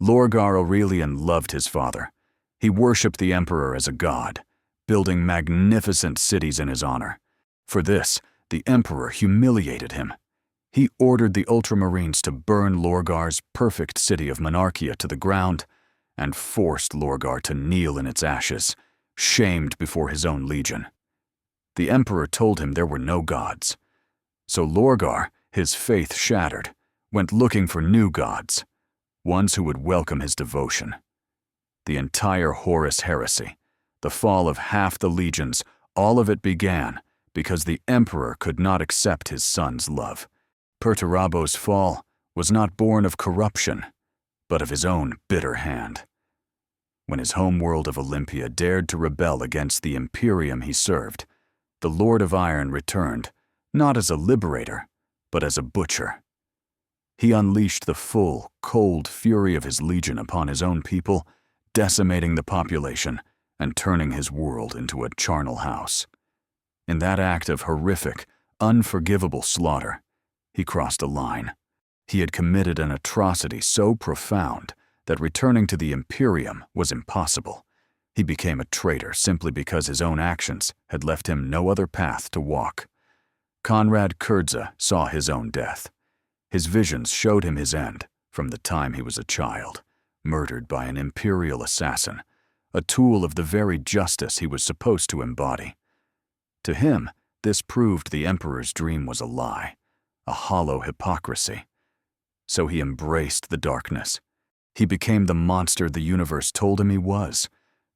Lorgar Aurelian loved his father. He worshipped the emperor as a god, building magnificent cities in his honor. For this, the emperor humiliated him. He ordered the Ultramarines to burn Lorgar's perfect city of Monarchia to the ground and forced Lorgar to kneel in its ashes, shamed before his own legion. The emperor told him there were no gods. So Lorgar, his faith shattered, went looking for new gods, ones who would welcome his devotion. The entire Horus heresy, the fall of half the legions, all of it began because the emperor could not accept his son's love. Perturabo's fall was not born of corruption, but of his own bitter hand. When his homeworld of Olympia dared to rebel against the Imperium he served, the Lord of Iron returned, not as a liberator, but as a butcher. He unleashed the full, cold fury of his legion upon his own people, decimating the population and turning his world into a charnel house. In that act of horrific, unforgivable slaughter, he crossed a line. He had committed an atrocity so profound that returning to the Imperium was impossible. He became a traitor simply because his own actions had left him no other path to walk. Konrad Kurza saw his own death. His visions showed him his end from the time he was a child, murdered by an imperial assassin, a tool of the very justice he was supposed to embody. To him, this proved the emperor's dream was a lie, a hollow hypocrisy. So he embraced the darkness. He became the monster the universe told him he was,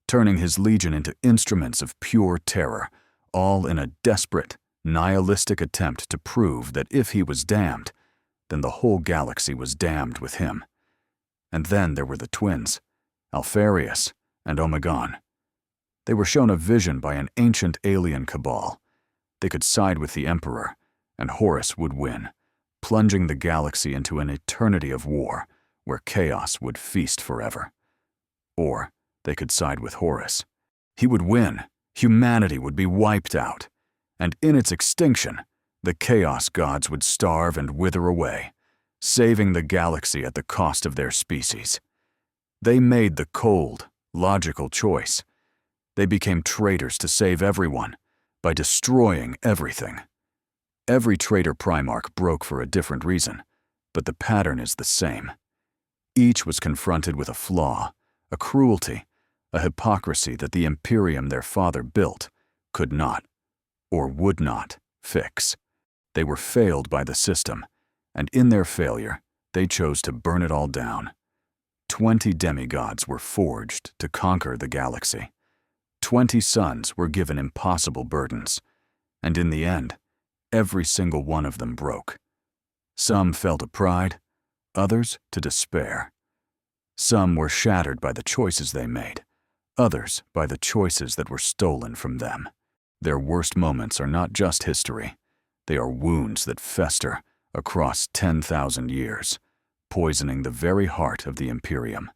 turning his legion into instruments of pure terror, all in a desperate, nihilistic attempt to prove that if he was damned, then the whole galaxy was damned with him. And then there were the twins, Alpharius and Omegon. They were shown a vision by an ancient alien cabal. They could side with the Emperor, and Horus would win, plunging the galaxy into an eternity of war where chaos would feast forever. Or they could side with Horus. He would win, humanity would be wiped out, and in its extinction, the chaos gods would starve and wither away, saving the galaxy at the cost of their species. They made the cold, logical choice. They became traitors to save everyone by destroying everything. Every traitor Primarch broke for a different reason, but the pattern is the same. Each was confronted with a flaw, a cruelty, a hypocrisy that the Imperium their father built could not, or would not, fix. They were failed by the system, and in their failure, they chose to burn it all down. 20 demigods were forged to conquer the galaxy. 20 sons were given impossible burdens, and in the end, every single one of them broke. Some fell to pride, others to despair. Some were shattered by the choices they made, others by the choices that were stolen from them. Their worst moments are not just history. They are wounds that fester across 10,000 years, poisoning the very heart of the Imperium.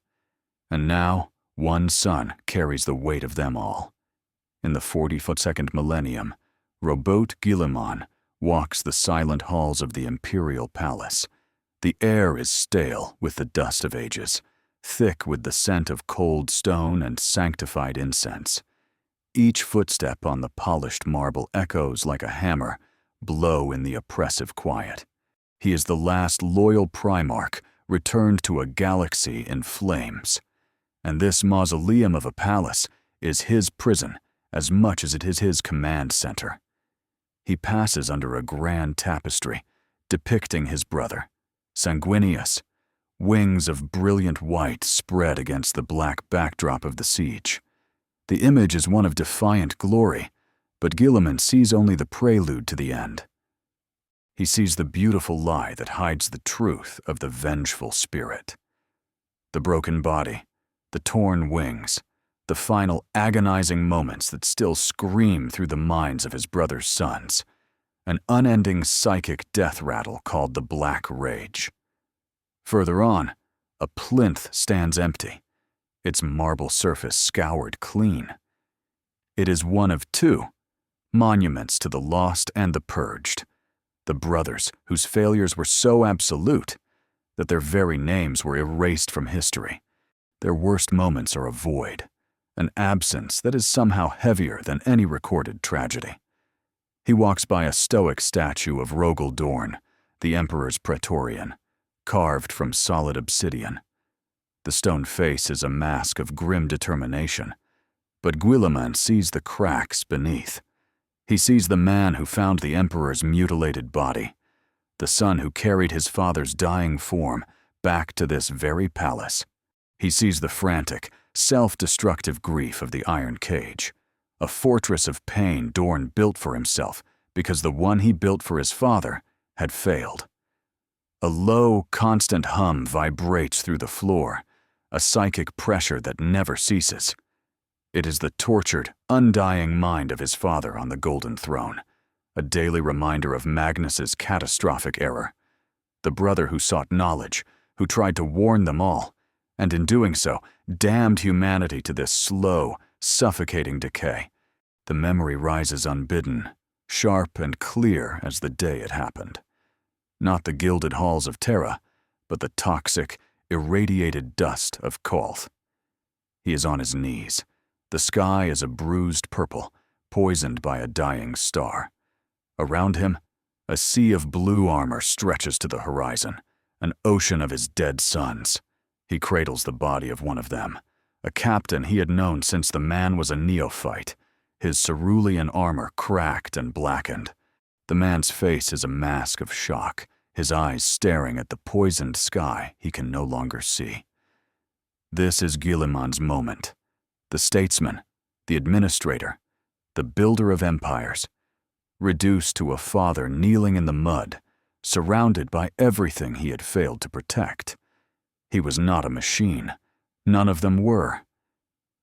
And now, one son carries the weight of them all. In the 42nd millennium, Roboute Guilliman walks the silent halls of the Imperial Palace. The air is stale with the dust of ages, thick with the scent of cold stone and sanctified incense. Each footstep on the polished marble echoes like a hammer, blow in the oppressive quiet. He is the last loyal Primarch returned to a galaxy in flames. And this mausoleum of a palace is his prison as much as it is his command center. He passes under a grand tapestry depicting his brother, Sanguinius, wings of brilliant white spread against the black backdrop of the siege. The image is one of defiant glory, But Guilliman sees only the prelude to the end. He sees the beautiful lie that hides the truth of the vengeful spirit. The broken body, the torn wings, the final agonizing moments that still scream through the minds of his brother's sons, an unending psychic death rattle called the Black Rage. Further on, a plinth stands empty, its marble surface scoured clean. It is one of two monuments to the lost and the purged, the brothers whose failures were so absolute that their very names were erased from history. Their worst moments are a void, an absence that is somehow heavier than any recorded tragedy. He walks by a stoic statue of Rogel Dorn, the Emperor's Praetorian, carved from solid obsidian. The stone face is a mask of grim determination, but Guilliman sees the cracks beneath. He sees the man who found the Emperor's mutilated body, the son who carried his father's dying form back to this very palace. He sees the frantic, self-destructive grief of the iron cage, a fortress of pain Dorn built for himself because the one he built for his father had failed. A low, constant hum vibrates through the floor, a psychic pressure that never ceases. It is the tortured, undying mind of his father on the Golden Throne, a daily reminder of Magnus's catastrophic error. The brother who sought knowledge, who tried to warn them all, and in doing so, damned humanity to this slow, suffocating decay. The memory rises unbidden, sharp and clear as the day it happened. Not the gilded halls of Terra, but the toxic, irradiated dust of Calth. He is on his knees. The sky is a bruised purple, poisoned by a dying star. Around him, a sea of blue armor stretches to the horizon, an ocean of his dead sons. He cradles the body of one of them, a captain he had known since the man was a neophyte, his cerulean armor cracked and blackened. The man's face is a mask of shock, his eyes staring at the poisoned sky he can no longer see. This is Guilliman's moment. The statesman, the administrator, the builder of empires, reduced to a father kneeling in the mud, surrounded by everything he had failed to protect. He was not a machine. None of them were.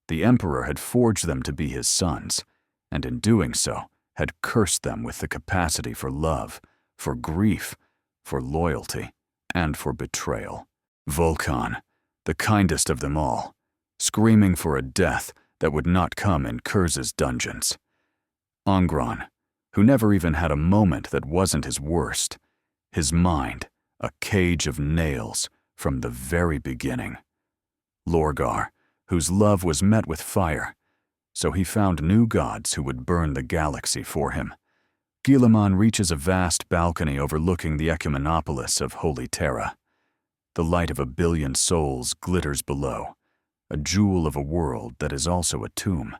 The Emperor had forged them to be his sons, and in doing so, had cursed them with the capacity for love, for grief, for loyalty, and for betrayal. Vulkan, the kindest of them all, screaming for a death that would not come in Kurz's dungeons. Angron, who never even had a moment that wasn't his worst, his mind, a cage of nails from the very beginning. Lorgar, whose love was met with fire, so he found new gods who would burn the galaxy for him. Guilliman reaches a vast balcony overlooking the ecumenopolis of Holy Terra. The light of 1 billion souls glitters below, a jewel of a world that is also a tomb.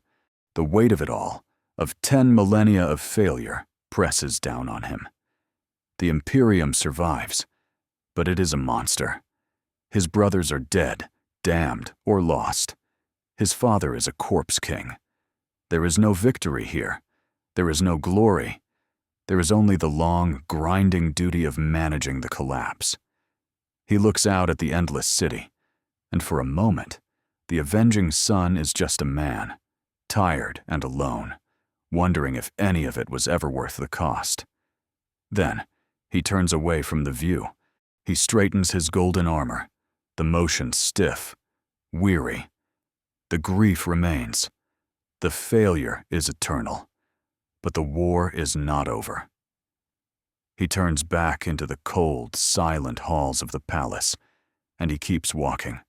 The weight of it all, of 10 millennia of failure, presses down on him. The Imperium survives, but it is a monster. His brothers are dead, damned, or lost. His father is a corpse king. There is no victory here. There is no glory. There is only the long, grinding duty of managing the collapse. He looks out at the endless city, and for a moment, the avenging son is just a man, tired and alone, wondering if any of it was ever worth the cost. Then, he turns away from the view. He straightens his golden armor, the motion stiff, weary. The grief remains. The failure is eternal, but the war is not over. He turns back into the cold, silent halls of the palace, and he keeps walking.